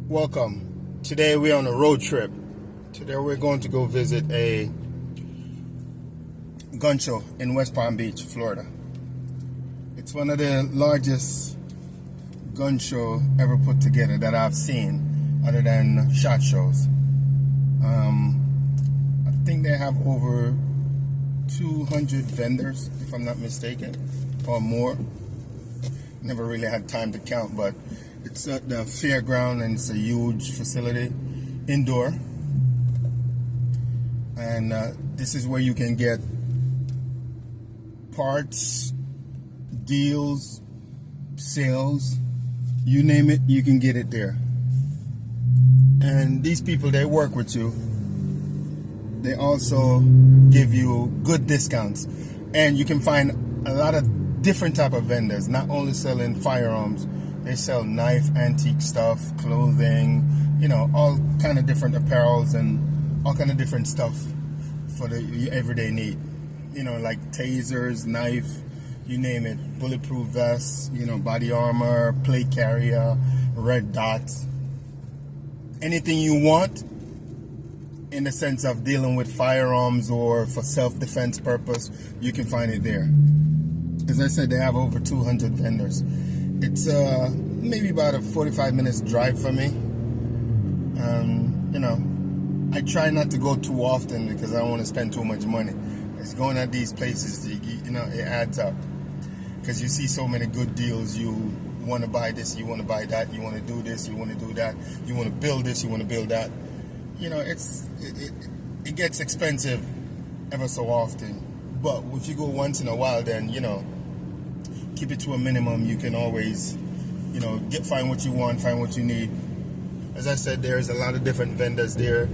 Welcome. Today we're on a road trip. Today we're going to go visit a gun show in West Palm Beach, Florida. It's one of the largest gun show ever put together that I've seen, other than SHOT Shows. I think they have over 200 vendors, if I'm not mistaken, or more. Never really had time to count, but it's at the fairground and it's a huge facility, indoor. And this is where you can get parts, deals, sales, you name it, you can get it there. And these people, they work with you. They also give you good discounts. And you can find a lot of different type of vendors, not only selling firearms. They sell knife, antique stuff, clothing, you know, all kind of different apparels and all kind of different stuff for the everyday need. You know, like tasers, knife, you name it, bulletproof vests, you know, body armor, plate carrier, red dots. Anything you want in the sense of dealing with firearms or for self-defense purpose, you can find it there. As I said, they have over 200 vendors. It's maybe about a 45 minutes drive for me. You know, I try not to go too often because I don't want to spend too much money. It's going at these places, you know, it adds up. Because you see so many good deals. You want to buy this, you want to buy that, you want to do this, you want to do that, you want to build this, you want to build that. You know, it gets expensive ever so often. But if you go once in a while, then, you know, keep it to a minimum. You can always, you know, find what you want, find what you need. As I said, there's a lot of different vendors there.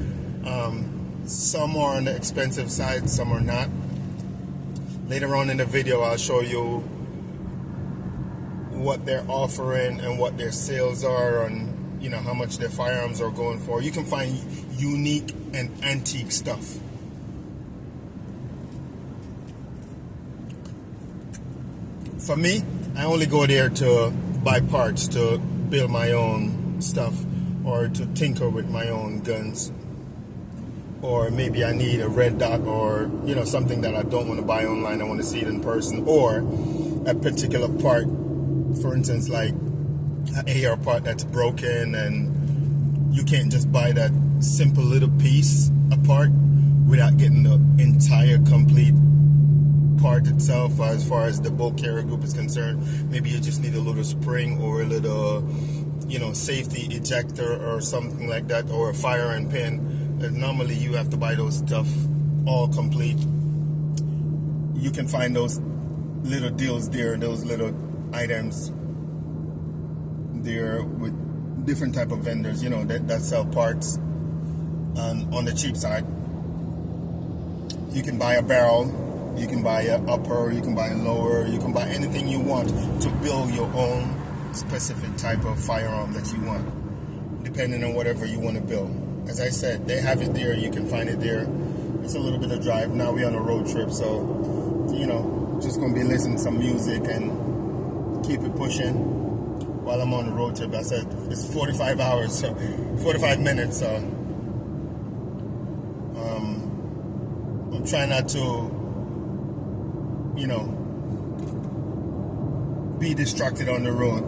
Some are on the expensive side, some are not. Later on in the video, I'll show you what they're offering and what their sales are, and you know how much their firearms are going for. You can find unique and antique stuff. For me, I only go there to buy parts, to build my own stuff, or to tinker with my own guns. Or maybe I need a red dot, or you know, something that I don't want to buy online, I want to see it in person, or a particular part, for instance, like an AR part that's broken and you can't just buy that simple little piece apart without getting the entire complete part itself. As far as the bulk carrier group is concerned, maybe you just need a little spring or a little, you know, safety ejector or something like that, or a fire and pin. And normally you have to buy those stuff all complete. You can find those little deals there, those little items there with different type of vendors, you know, that sell parts on the cheap side. You can buy a barrel, you can buy an upper, you can buy a lower, you can buy anything you want to build your own specific type of firearm that you want, depending on whatever you want to build. As I said, they have it there, you can find it there. It's a little bit of drive. Now we're on a road trip, so, you know, just going to be listening to some music and keep it pushing while I'm on the road trip. I said it's 45 hours, so 45 minutes, so I'm trying not to, you know, be distracted on the road.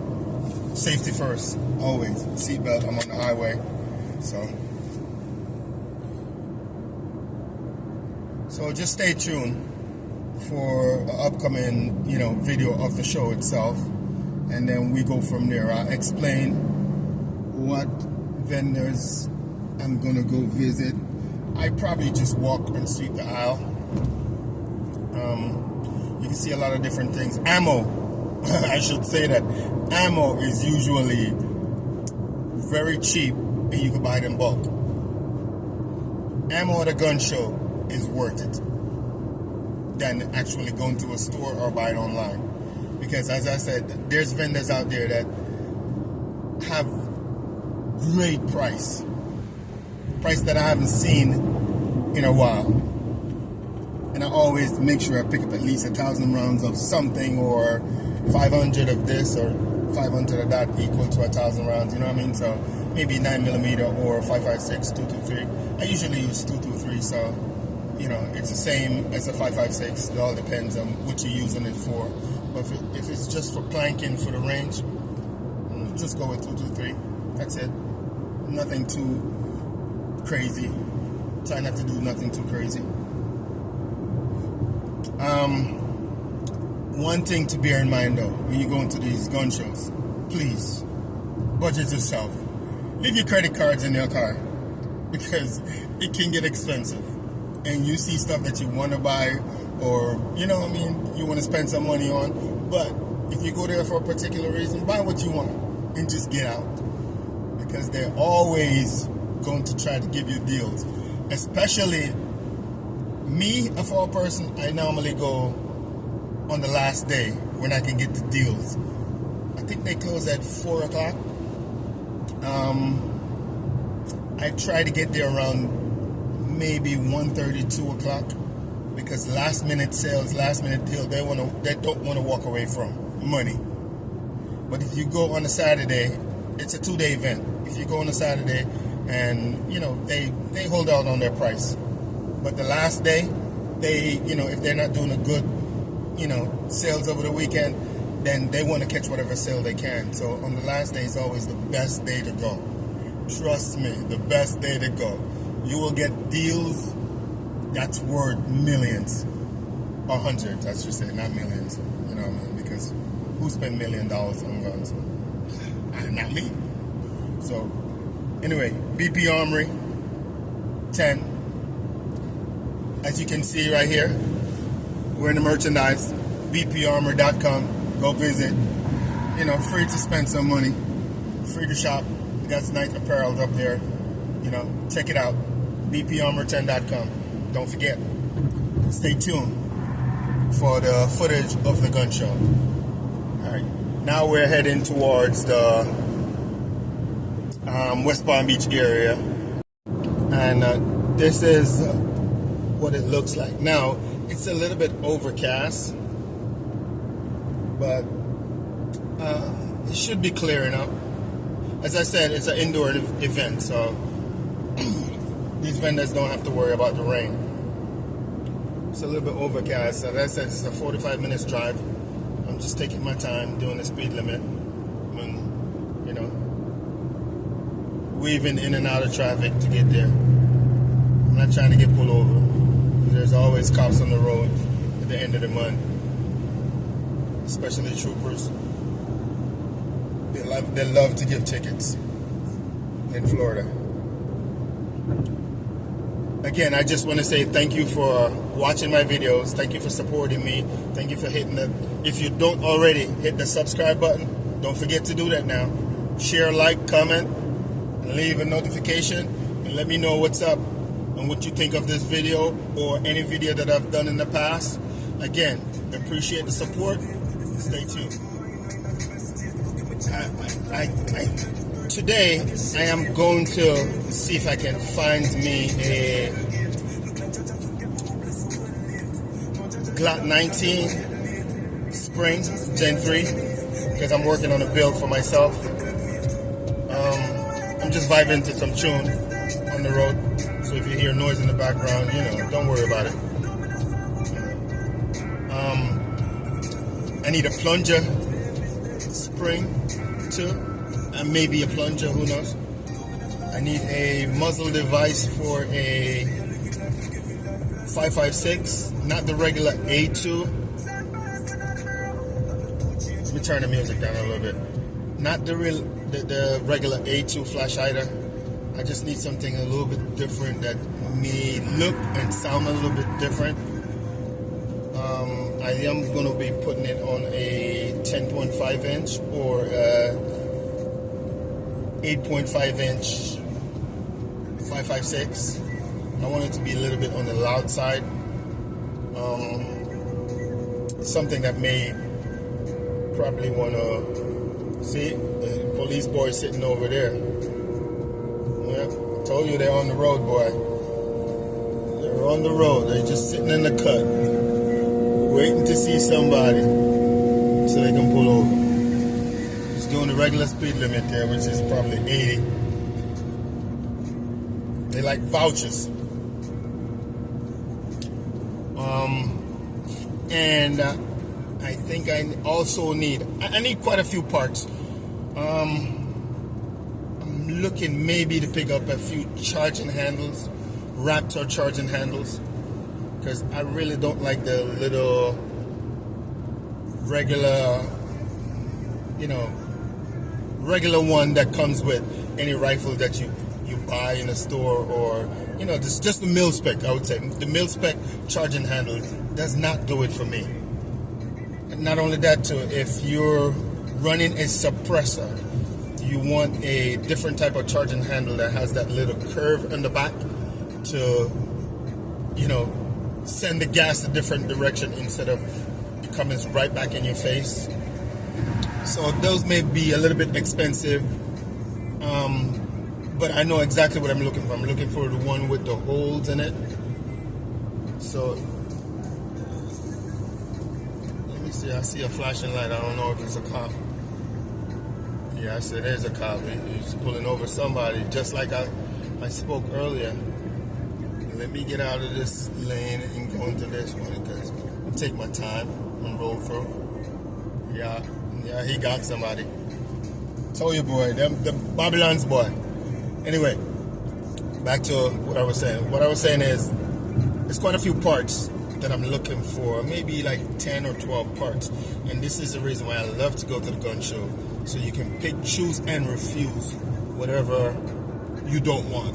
Safety first, always. Seatbelt, I'm on the highway, so just stay tuned for an upcoming, you know, video of the show itself, and then we go from there. I'll explain what vendors I'm gonna go visit. I probably just walk and sweep the aisle. You can see a lot of different things. Ammo, I should say that ammo is usually very cheap, and you can buy it in bulk. Ammo at a gun show is worth it than actually going to a store or buy it online, because as I said, there's vendors out there that have great price that I haven't seen in a while, and I always make sure I pick up at least 1,000 rounds of something, or 500 of this, or 500 of that equal to 1,000 rounds, you know what I mean? So maybe 9mm or 5.56, 223. I usually use 223, so you know, it's the same as a 5.56. It all depends on what you're using it for. But if it's just for planking for the range, just go with 223. That's it. Nothing too crazy. Try not to do nothing too crazy. One thing to bear in mind though, when you go into these gun shows, please budget yourself. Leave your credit cards in your car because it can get expensive. And you see stuff that you want to buy, or you know what I mean, you want to spend some money on. But if you go there for a particular reason, buy what you want and just get out, because they're always going to try to give you deals. Especially me, a fall person, I normally go on the last day when I can get the deals. I think they close at 4 o'clock. I try to get there around maybe 1:30, 2 o'clock, because last minute sales, last minute deal, they don't want to walk away from money. But if you go on a Saturday, it's a 2-day event. If you go on a Saturday, and you know they hold out on their price, but the last day, they, you know, if they're not doing a good, you know, sales over the weekend, then they want to catch whatever sale they can. So on the last day is always the best day to go. Trust me, the best day to go. You will get deals that's worth millions, or hundreds, I should say, not millions. You know what I mean? Because who spent $1 million on guns? Not me. So anyway, BP Armory 10. As you can see right here, we're in the merchandise. BPArmor.com. Go visit. You know, free to spend some money, free to shop. We got some nice apparel up there. You know, check it out. BPArmor10.com. Don't forget. Stay tuned for the footage of the gun show. All right. Now we're heading towards the West Palm Beach area, and this is what it looks like. Now it's a little bit overcast, but it should be clearing up. As I said, it's an indoor event, so these vendors don't have to worry about the rain. It's a little bit overcast. As I said, it's a 45 minutes drive. I'm just taking my time doing the speed limit, and you know, weaving in and out of traffic to get there. I'm not trying to get pulled over. There's always cops on the road at the end of the month, especially troopers. They love to give tickets in Florida. Again, I just want to say thank you for watching my videos. Thank you for supporting me. Thank you for hitting the, if you don't already, hit the subscribe button. Don't forget to do that now. Share, like, comment, and leave a notification, and let me know what's up and what you think of this video or any video that I've done in the past. Again, appreciate the support. Stay tuned. Today, I am going to see if I can find me a Glock 19 Spring Gen 3, because I'm working on a build for myself. I'm just vibing to some tune on the road, so if you hear noise in the background, you know, don't worry about it. I need a plunger spring too, and maybe a plunger, who knows. I need a muzzle device for a 5.56, not the regular A2. Let me turn the music down a little bit. Not the regular A2 flash hider. I just need something a little bit different that may look and sound a little bit different. I am going to be putting it on a 10.5 inch or 8.5 inch 5.56. I want it to be a little bit on the loud side. Something that may probably want to see the police boy sitting over there. Yeah, I told you they're on the road, boy. They're on the road. They're just sitting in the cut, waiting to see somebody so they can pull over. Just doing the regular speed limit there, which is probably 80. They like vouchers. And I think I also need quite a few parts. I'm looking maybe to pick up a few charging handles, Raptor charging handles, because I really don't like the little regular, regular one that comes with any rifle that you buy in a store, or just the mil spec. I would say the mil spec charging handle does not do it for me. And not only that too, if you're running a suppressor, you want a different type of charging handle that has that little curve in the back to send the gas a different direction instead of it coming right back in your face. So those may be a little bit expensive, but I know exactly what I'm looking for. I'm looking for the one with the holes in it. So let me see. I see a flashing light. I don't know if it's a cop. Yeah, I said there's a cop. He's pulling over somebody, just like I spoke earlier. Let me get out of this lane and go into this one, because I'll take my time and roll through. Yeah, he got somebody. Told you, boy, the Babylon's boy. Anyway, back to what I was saying. What I was saying is, there's quite a few parts that I'm looking for, maybe like 10 or 12 parts. And this is the reason why I love to go to the gun show. So you can pick, choose, and refuse whatever you don't want.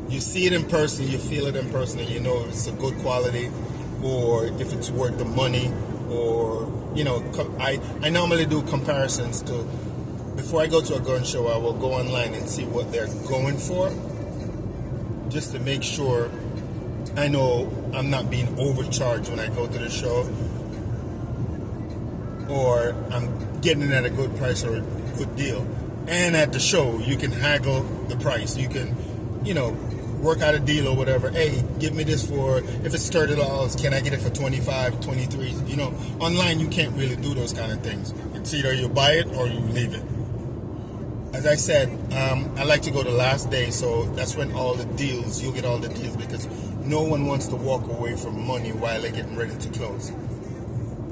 You see it in person, you feel it in person, and you know if it's a good quality, or if it's worth the money, or I normally do comparisons to, before I go to a gun show, I will go online and see what they're going for, just to make sure I know I'm not being overcharged when I go to the show, or I'm getting it at a good price or a good deal. And at the show, you can haggle the price. You can, work out a deal or whatever. Hey, give me this for, if it's $30, can I get it for 25, 23? Online you can't really do those kind of things. It's either you buy it or you leave it. As I said, I like to go the last day, so that's when you'll get all the deals, because no one wants to walk away from money while they're getting ready to close.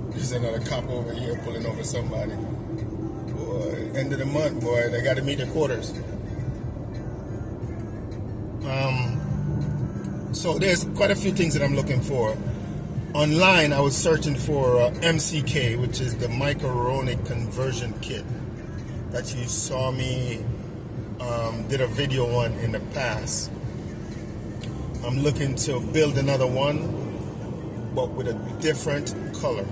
There's another cop over here pulling over somebody. Boy, end of the month, boy, they got to meet their quotas. So there's quite a few things that I'm looking for. Online, I was searching for MCK, which is the microronic conversion kit that you saw me did a video on in the past. I'm looking to build another one, but with a different color.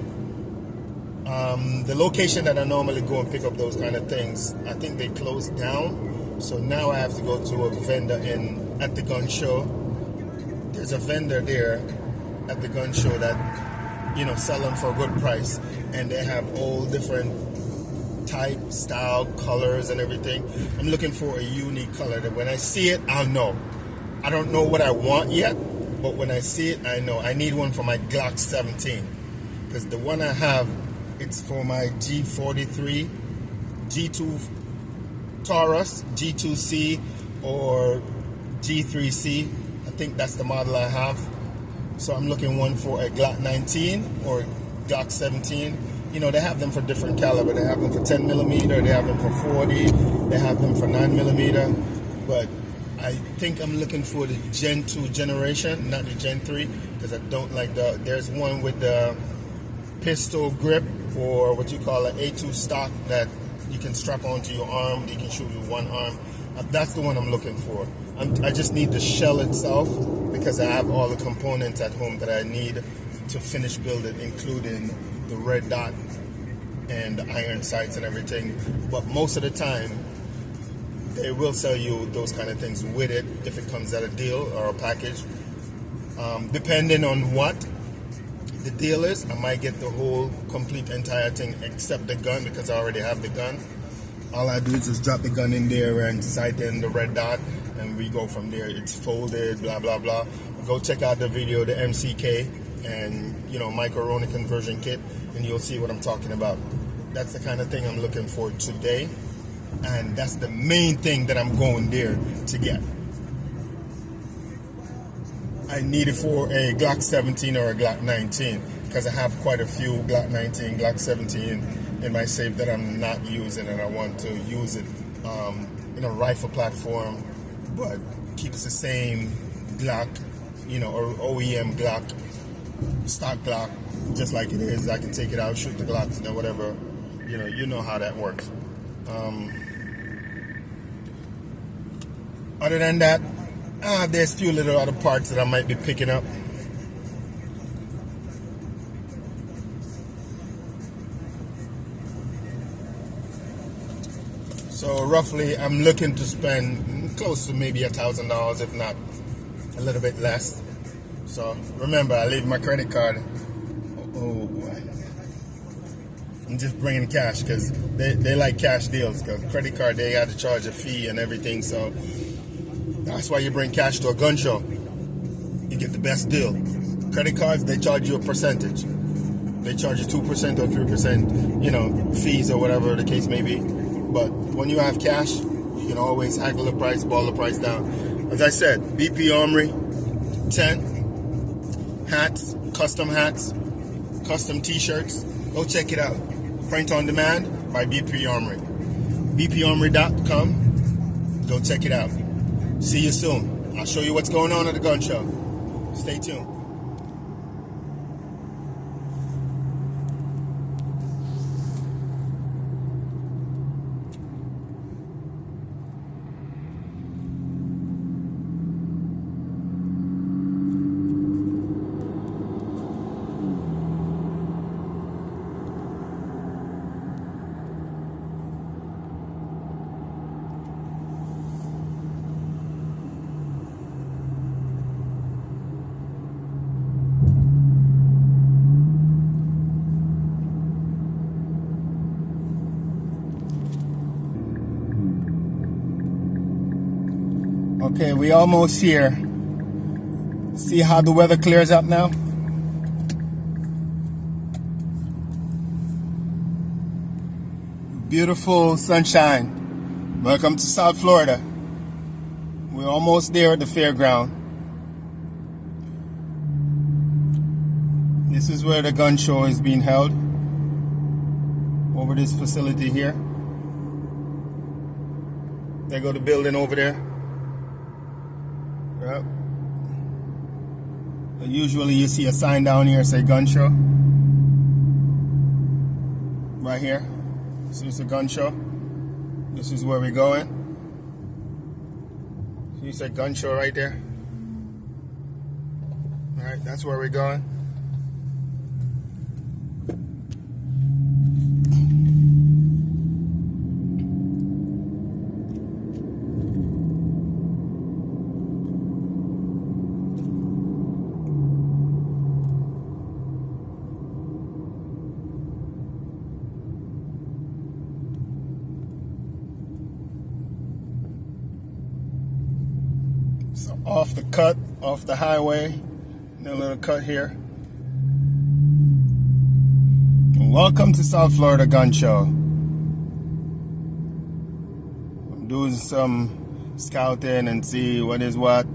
The location that I normally go and pick up those kind of things, I think they closed down. So now I have to go to a vendor at the gun show. There's a vendor there at the gun show that, sell them for a good price. And they have all different type, style, colors and everything. I'm looking for a unique color that when I see it, I'll know. I don't know what I want yet, but when I see it, I know. I need one for my Glock 17. Because the one I have, it's for my G43, G2 Taurus, G2C, or G3C. I think that's the model I have. So I'm looking one for a Glock 19 or Glock 17. They have them for different caliber. They have them for 10 millimeter, they have them for 40, they have them for 9 millimeter. But I think I'm looking for the Gen 2 generation, not the Gen 3, because I don't like there's one with the pistol grip, or what you call an A2 stock that you can strap onto your arm, you can shoot with one arm. That's the one I'm looking for. I just need the shell itself, because I have all the components at home that I need to finish build it, including the red dot and the iron sights and everything. But most of the time, they will sell you those kind of things with it if it comes at a deal or a package. Depending on what the deal is, I might get the whole complete entire thing except the gun, because I already have the gun. All I do is just drop the gun in there and sight in the red dot, and we go from there. It's folded, blah blah blah. Go check out the video, the MCK and microronic conversion kit, and you'll see what I'm talking about. That's the kind of thing I'm looking for today, and that's the main thing that I'm going there to get. I need it for a Glock 17 or a Glock 19 because I have quite a few Glock 19, Glock 17 in my safe that I'm not using, and I want to use it in a rifle platform, but keeps the same Glock, or OEM Glock, stock Glock, just like it is. I can take it out, shoot the Glocks, and whatever. You know how that works. Other than that, there's a few little other parts that I might be picking up. So roughly, I'm looking to spend close to maybe $1,000, if not a little bit less. So remember, I leave my credit card. Oh boy. I'm just bringing cash because they like cash deals, because credit card, they got to charge a fee and everything. So that's why you bring cash to a gun show. You get the best deal. Credit cards, they charge you a percentage. They charge you 2% or 3%, fees or whatever the case may be. But when you have cash, you can always haggle the price, ball the price down. As I said, BP Armory, tent, hats, custom t-shirts. Go check it out. Print on demand by BP Armory. BPArmory.com. Go check it out. See you soon. I'll show you what's going on at the gun show. Stay tuned. Okay, we almost here. See how the weather clears up now? Beautiful sunshine. Welcome to South Florida. We're almost there at the fairground. This is where the gun show is being held. Over this facility here. There go the building over there. Yep. Usually you see a sign down here say gun show. Right here. So it's a gun show. This is where we're going. You see a gun show right there. Alright, that's where we're going. So off the cut, off the highway, a little cut here. Welcome to South Florida Gun Show. I'm doing some scouting and see what is what.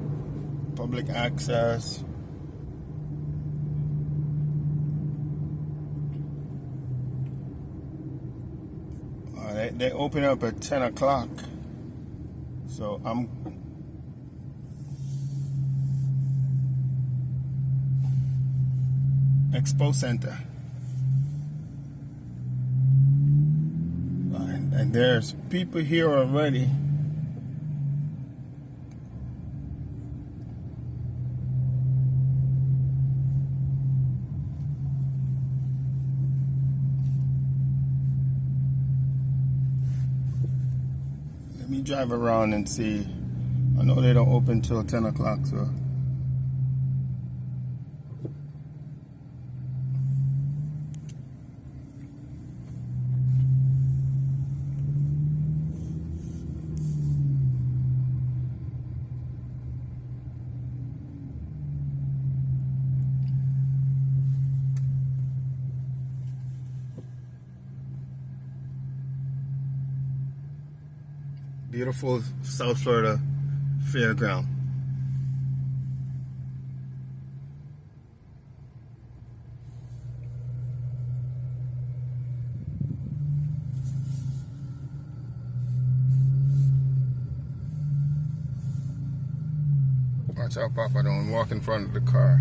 Public access. They open up at 10 o'clock. So I'm Expo Center. And there's people here already. Let me drive around and see. I know they don't open till 10 o'clock, so. Beautiful South Florida fairground. Watch out, Papa, don't walk in front of the car.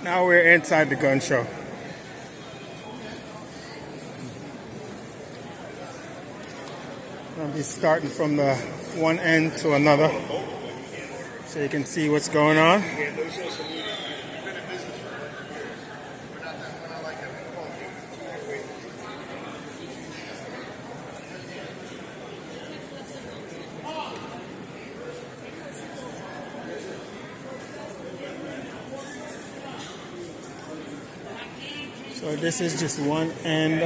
Now we're inside the gun show. I'll be starting from the one end to another so you can see what's going on. So this is just one end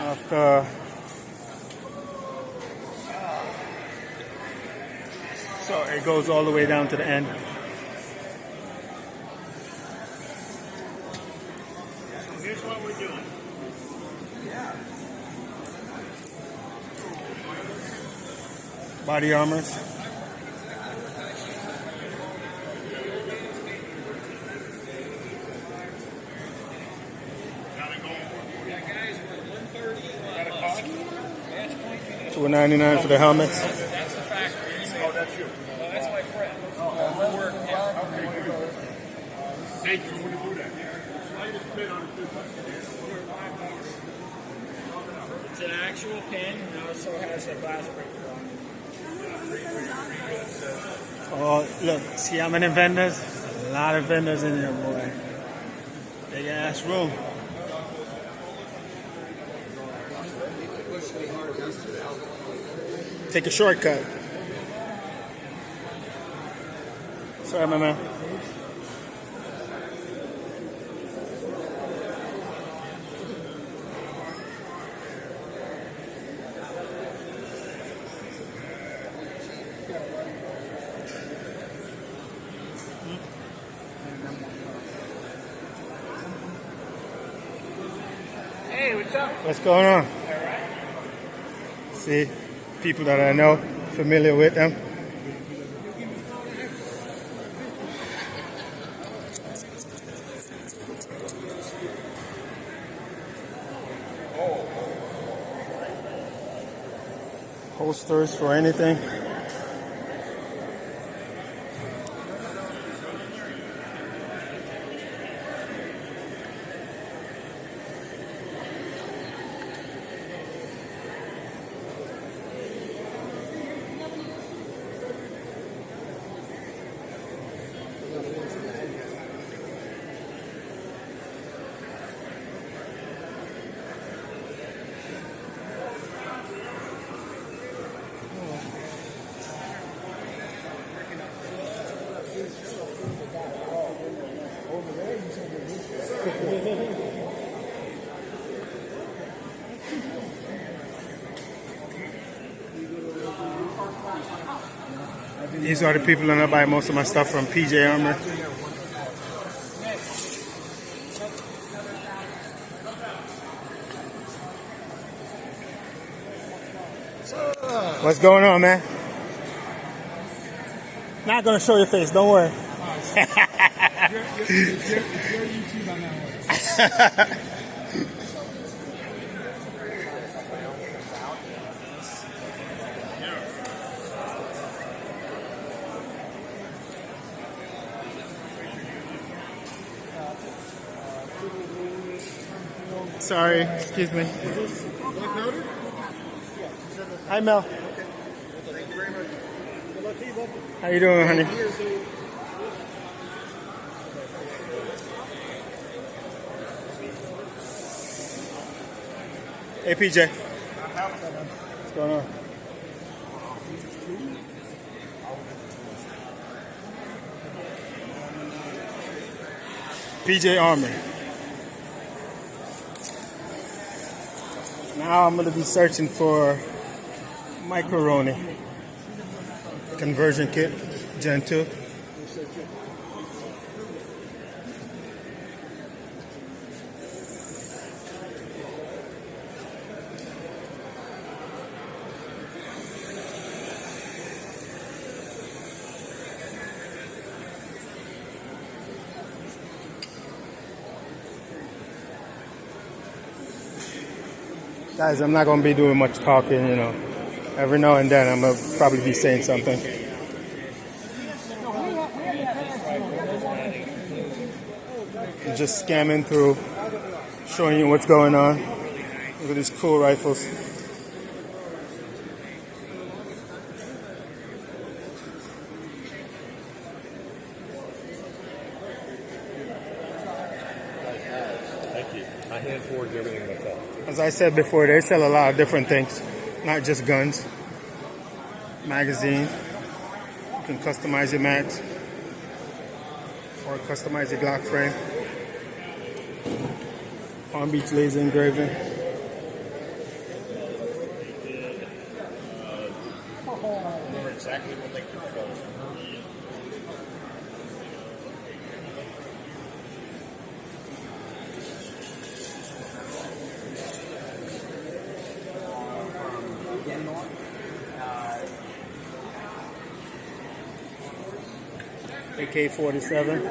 of the so it goes all the way down to the end. So here's what we're doing. Body armors. $2.99 for the helmets. That's the factory. Oh, that's you. Oh, that's my friend. We'll work. Yeah. Okay, good. Thank you. When you do that. It's an actual pin. It also has a glass breaker on it. Oh, look, see how many vendors? A lot of vendors in here, boy. Big ass room. Take a shortcut. Sorry, my man. Hey, what's up? What's going on? All right. See, people that I know, familiar with them. Holsters for anything. These are the people that I buy most of my stuff from, PJ Armor. What's going on, man? Not gonna show your face, don't worry. It's your YouTube on that one. Sorry, excuse me. Hi, Mel. Thank you very much. Good luck to you, bud. How you doing, honey? Hey, PJ. What's going on? PJ Armory. Now I'm going to be searching for Macaroni conversion kit, Gen 2. Guys, I'm not going to be doing much talking, you know. Every now and then I'm going to probably be saying something. Just scamming through, showing you what's going on. Look at these cool rifles. Thank you. I hand forward everything like that. As I said before, they sell a lot of different things, not just guns. Magazine. You can customize your mags or customize your Glock frame. Palm Beach laser engraving. Remember exactly what they could go. AK-47.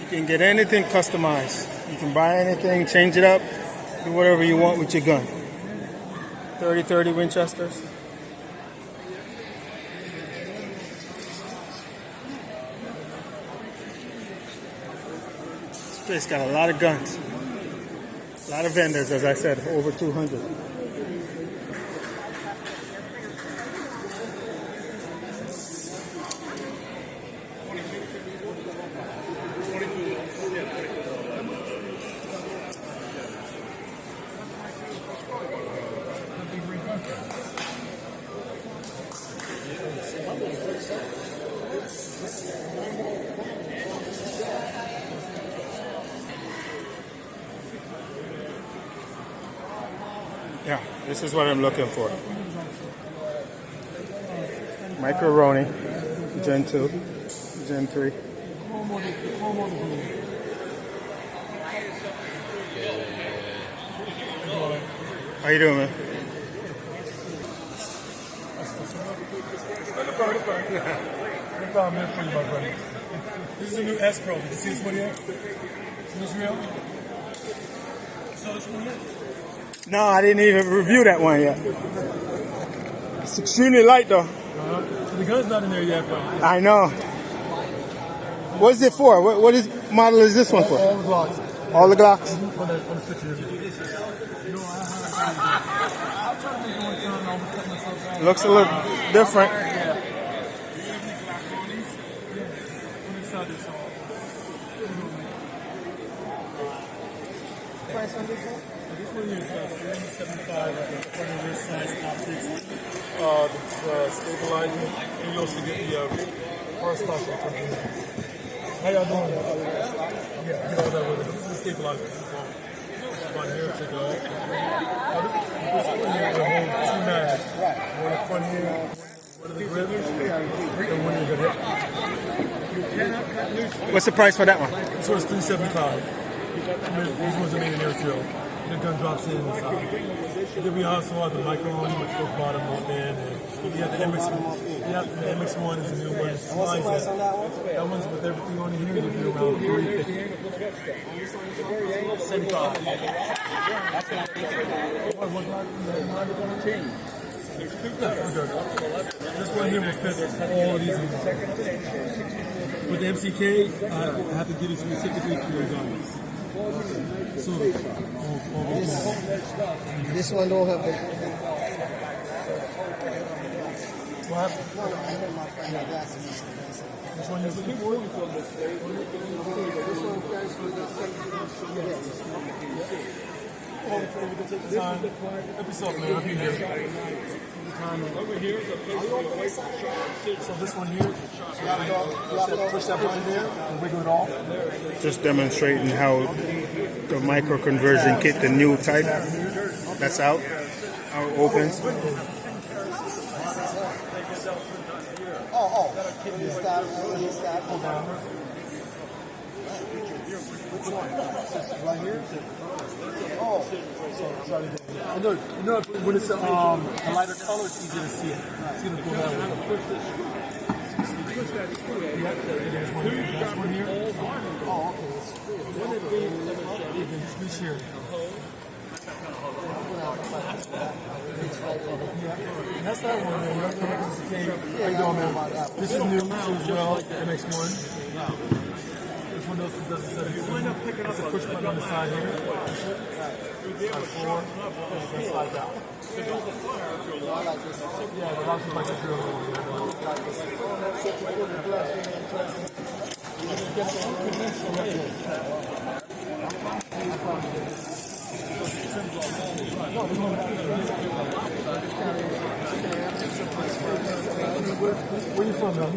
You can get anything customized. You can buy anything, change it up, do whatever you want with your gun. 30-30 Winchesters. This place got a lot of guns. A lot of vendors, as I said, over 200. Yeah, this is what I'm looking for. Macaroni, Gen 2, Gen 3. How you doing, man? This is a new S Pro. Did you see this one yet? Is this real? You saw this one yet? No, I didn't even review that one yet. It's extremely light, though. The gun's not in there yet, but I know. What is it for? What is model is this one for? all the Glocks. All the Glocks? On the picture. Looks a little different. Price on this one? This one is $375 for the wrist size optics. The stabilizer, and you also get the first stock that comes in. How y'all doing? Yeah, get all that with it. This is the stabilizer. Right here, take it off. This one here holds two mags. One in front here, one of the grippers, and one in the hip. What's the price for that one? This one's $375. These ones are made in Israel. The gun drops in inside. Then we also have the Macaroni, which goes bottom up in. And you have the MX1. Yeah, the MX1 is the new one. Why is that one's with everything on here. You'll be around $350. 75. This one here will fit all of these. With the MCK, I have to get it specifically for your guns. So, this one don't have the. what happened? Which one is looking for? we can take the time. Help yourself, man. I'll be here. Over here is a place so this one here, push that button there and wiggle it off. Just demonstrating how the micro conversion kit, the new type, that's out, how it opens. Which one? Right here? Oh, sorry. I know, when it's a lighter color, it's easier to see it. It's going to go that way. Yeah, there's one here. That's one here. Oh, okay. Just reach here. And that's that one, man. How you doing, man? This is new as well, MX1. This one doesn't set it. It's a push button on the side here. Push it. Slide forward. And then slide out. Yeah, the lock is like this real Where you from, man?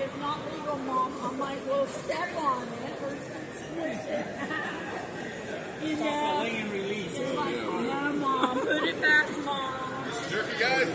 It's not legal, Mom. I might well step on it or something. You know? It's like, no, Mom. Put it back, Mom. Jerky guys,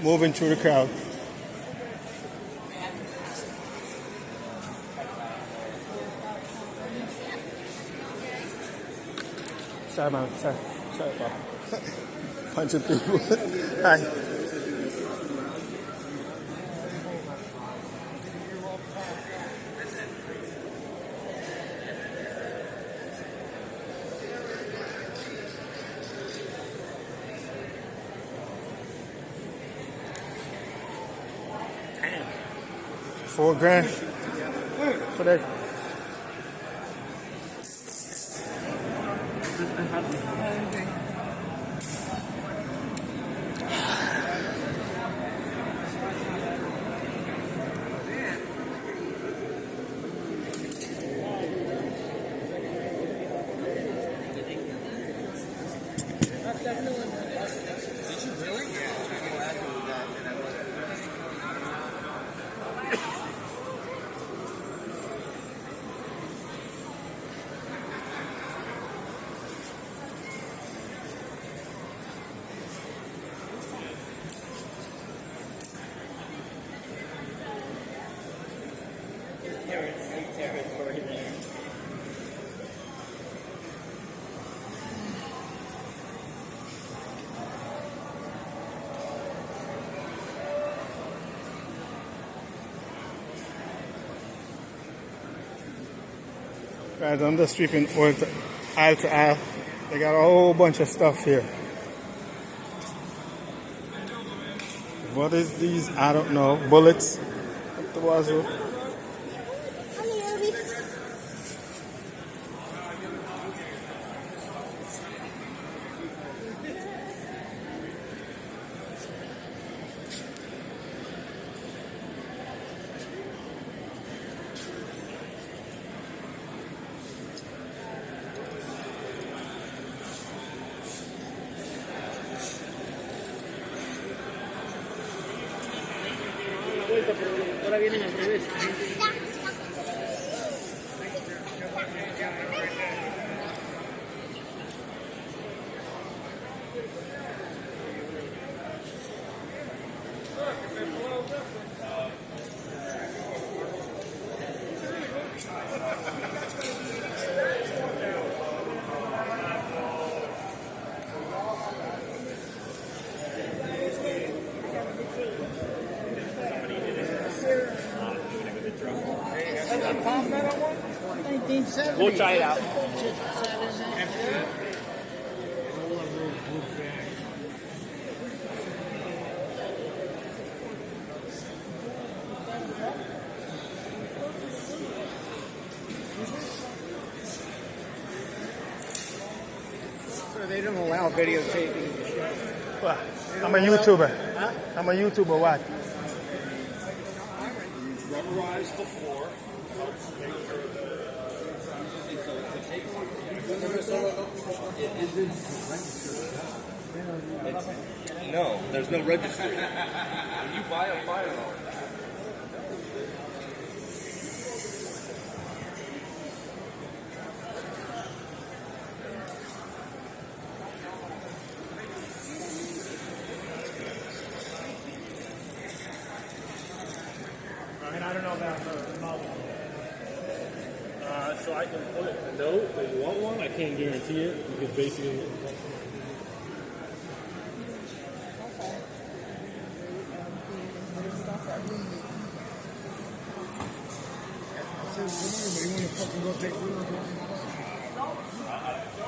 Moving through the crowd. Sorry, man. Sorry, Bob. Bunch of people. Hi. $4,000 for that. Guys, I'm just sweeping aisle to aisle. They got a whole bunch of stuff here. What is these? I don't know. Bullets. The wazoo. We'll try it out. So they don't allow videotaping. What? I'm a YouTuber. Huh? I'm a YouTuber. What? Rubberize the floor. No, there's no registry. When you buy a firearm, And I don't know about the novel. So I can put a note that you want one. I can't guarantee it because basically.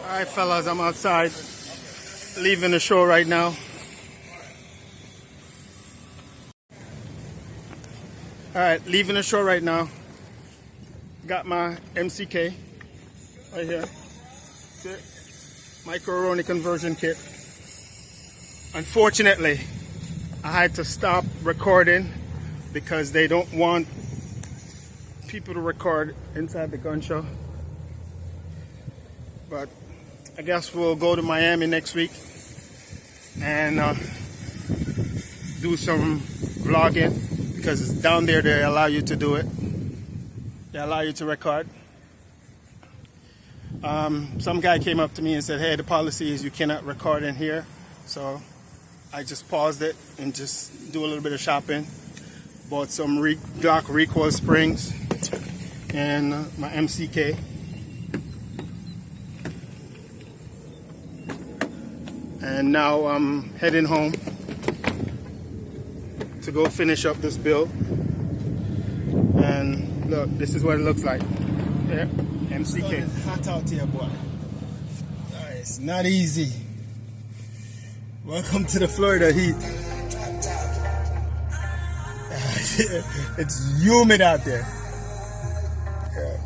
All right, fellas, I'm outside, leaving the show right now. All right, leaving the show right now. Got my MCK right here. That's it. Micro-Roni conversion kit. Unfortunately, I had to stop recording because they don't want people to record inside the gun show. But I guess we'll go to Miami next week and do some vlogging because it's down there they allow you to do it. They allow you to record. Some guy came up to me and said, hey, the policy is you cannot record in here. So I just paused it and just do a little bit of shopping. Bought some Glock recoil springs and my MCK. And now I'm heading home to go finish up this build. And look, this is what it looks like. Yeah, MCK. It's hot out here, boy. It's not easy. Welcome to the Florida heat. It's humid out there. Yeah.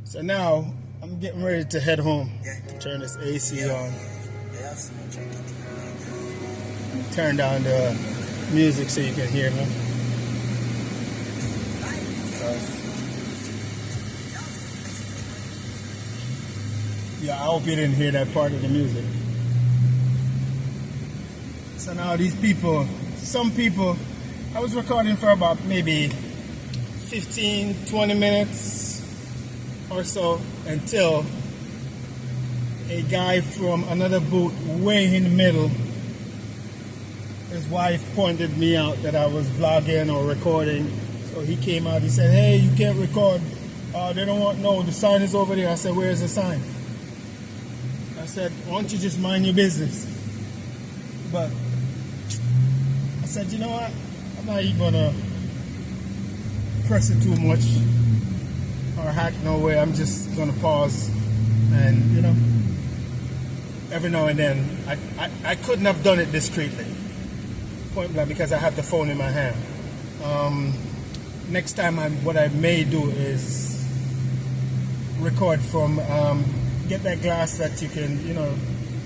So now I'm getting ready to head home. Turn this AC on. Turn down the music so you can hear me. Yeah, I hope you didn't hear that part of the music. So now these people, some people, I was recording for about maybe 15, 20 minutes or so until a guy from another booth way in the middle, his wife pointed me out that I was vlogging or recording. So he came out, he said, hey, you can't record. They don't want, no, the sign is over there. I said, where's the sign? I said, why don't you just mind your business? But I said, you know what? I'm not even gonna press it too much or hack no way. I'm just gonna pause and, you know, every now and then, I couldn't have done it discreetly, point blank, because I have the phone in my hand. Next time, what I may do is record from, get that glass that you can, you know,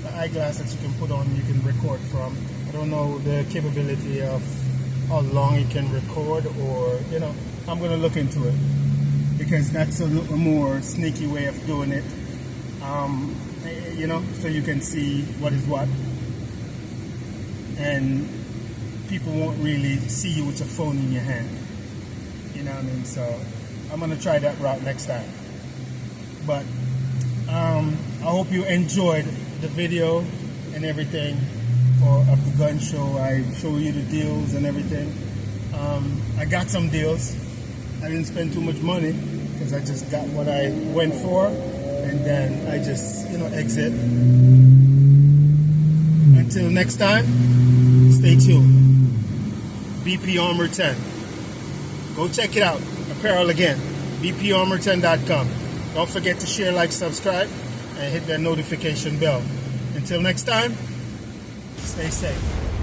the eyeglass that you can put on, you can record from. I don't know the capability of how long it can record, or, you know, I'm going to look into it because that's a little more sneaky way of doing it, you know, so you can see what is what. And people won't really see you with your phone in your hand. You know what I mean? So I'm going to try that route next time. But I hope you enjoyed the video and everything of the gun show. I show you the deals and everything. I got some deals. I didn't spend too much money because I just got what I went for, and then I just, you know, exit. Until next time, stay tuned. BP Armor 10. Go check it out. apparel again, bparmor10.com. Don't forget to share, like, subscribe, and hit that notification bell. Until next time, stay safe.